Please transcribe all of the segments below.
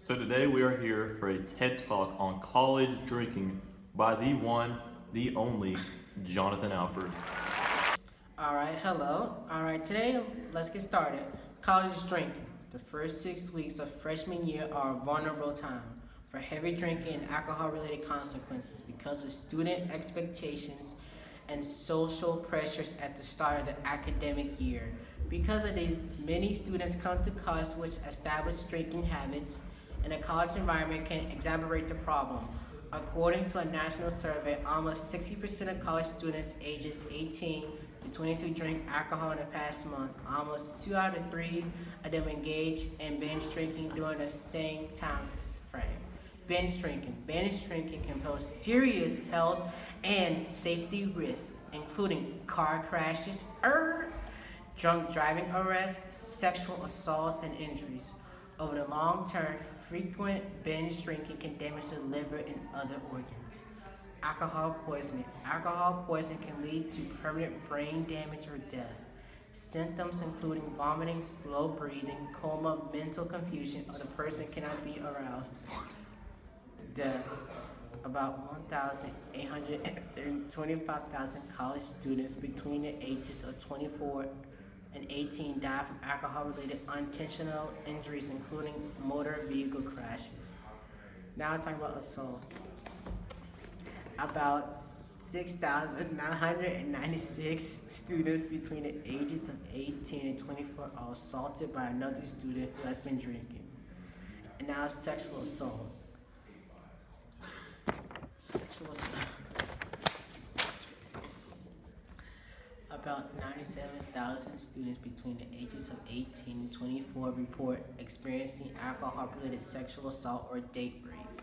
So today we are here for a TED Talk on college drinking by the one, the only, Jonathan Alford. Alright, hello. Alright, today let's get started. College drinking. The first 6 weeks of freshman year are a vulnerable time for heavy drinking and alcohol related consequences because of student expectations and social pressures at the start of the academic year. Because of these, many students come to college which establish drinking habits, and the college environment can exacerbate the problem. According to a national survey, almost 60% of college students ages 18 to 22 drink alcohol in the past month. Almost 2 out of 3 of them engage in binge drinking during the same time frame. Binge drinking. Binge drinking can pose serious health and safety risks, including car crashes, drunk driving arrests, sexual assaults, and injuries. Over the long term, frequent binge drinking can damage the liver and other organs. Alcohol poisoning. Alcohol poisoning can lead to permanent brain damage or death. Symptoms including vomiting, slow breathing, coma, mental confusion, or the person cannot be aroused. Death. About 1,825,000 college students between the ages of 24 and 18 die from alcohol-related unintentional injuries, including motor vehicle crashes. Now I'm talking about assaults. About 6,996 students between the ages of 18 and 24 are assaulted by another student who has been drinking. And now sexual assault. Sexual assault. About 97,000 students between the ages of 18 and 24 report experiencing alcohol-related sexual assault or date rape.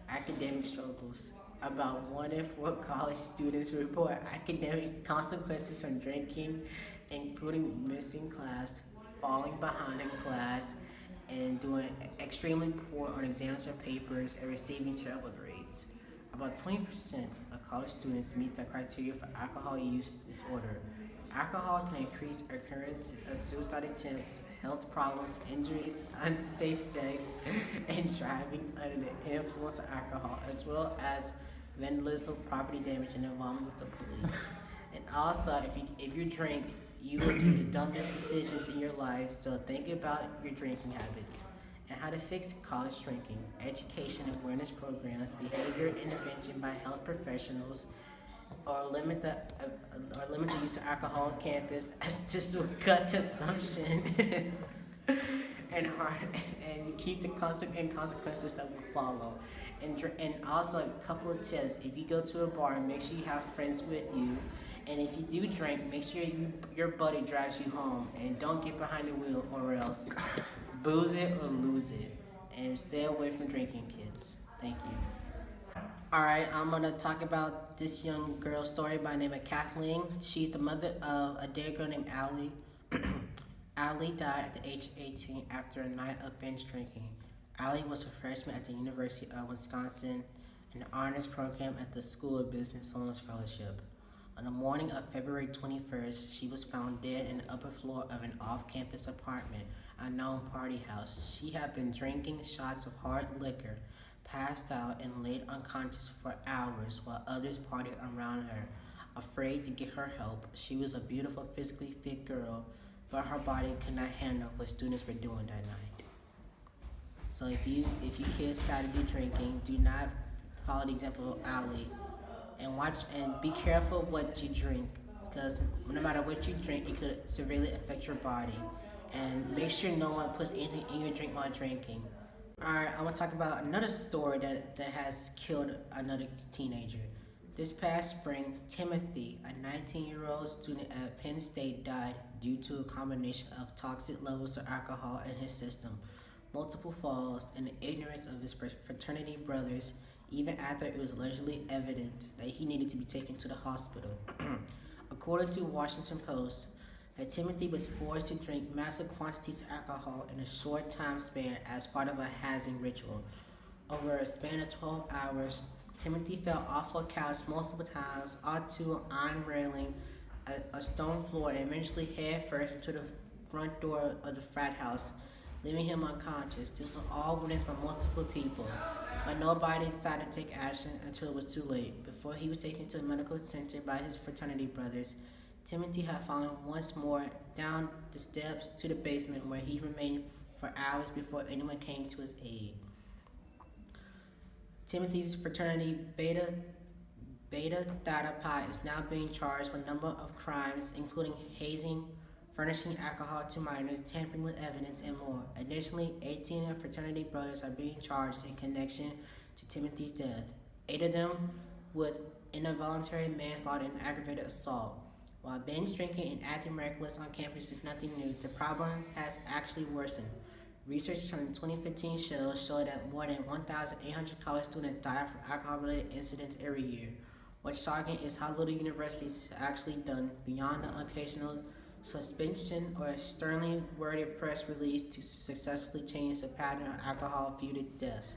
Academic struggles. About 1 in 4 college students report academic consequences from drinking, including missing class, falling behind in class, and doing extremely poor on exams or papers, and receiving terrible grades. About 20% of college students meet the criteria for alcohol use disorder. Alcohol can increase occurrence of suicide attempts, health problems, injuries, unsafe sex, and driving under the influence of alcohol, as well as vandalism, property damage, and involvement with the police. And also, if you drink, you will do the dumbest decisions in your life, so think about your drinking habits. And how to fix college drinking, education awareness programs, behavior intervention by health professionals, or limit the use of alcohol on campus, as this will cut consumption and keep the consequences that will follow. And also a couple of tips: if you go to a bar, make sure you have friends with you. And if you do drink, make sure your buddy drives you home, and don't get behind the wheel or else booze it or lose it. And stay away from drinking, kids. Thank you. Alright, I'm gonna talk about this young girl's story by the name of Kathleen. She's the mother of a dear girl named Allie. Allie died at the age of 18 after a night of binge drinking. Allie was a freshman at the University of Wisconsin in the honors program at the School of Business on a scholarship. On the morning of February 21st, she was found dead in the upper floor of an off-campus apartment, a known party house. She had been drinking shots of hard liquor, passed out, and laid unconscious for hours while others partied around her, afraid to get her help. She was a beautiful, physically fit girl, but her body could not handle what students were doing that night. So if you kids decide to do drinking, do not follow the example of Allie. And watch and be careful what you drink, because no matter what you drink, it could severely affect your body. And make sure no one puts anything in your drink while drinking. Alright, I'm gonna talk about another story that has killed another teenager. This past spring, Timothy, a 19-year-old student at Penn State, died due to a combination of toxic levels of alcohol in his system, multiple falls, and the ignorance of his fraternity brothers, even after it was allegedly evident that he needed to be taken to the hospital. According to Washington Post, that Timothy was forced to drink massive quantities of alcohol in a short time span as part of a hazing ritual. Over a span of 12 hours, Timothy fell off a couch multiple times, onto an iron railing, a stone floor, and eventually head first into the front door of the frat house, leaving him unconscious. This was all witnessed by multiple people, but nobody decided to take action until it was too late. Before he was taken to a medical center by his fraternity brothers, Timothy had fallen once more down the steps to the basement where he remained for hours before anyone came to his aid. Timothy's fraternity Beta Theta Pi is now being charged with a number of crimes, including hazing, furnishing alcohol to minors, tampering with evidence, and more. Additionally, 18 of fraternity brothers are being charged in connection to Timothy's death, 8 of them with involuntary manslaughter and aggravated assault. While binge drinking and acting reckless on campus is nothing new, the problem has actually worsened. Research from 2015 show that more than 1,800 college students die from alcohol-related incidents every year. What's shocking is how little universities have actually done beyond the occasional suspension or sternly worded press release to successfully change the pattern of alcohol-fueled deaths.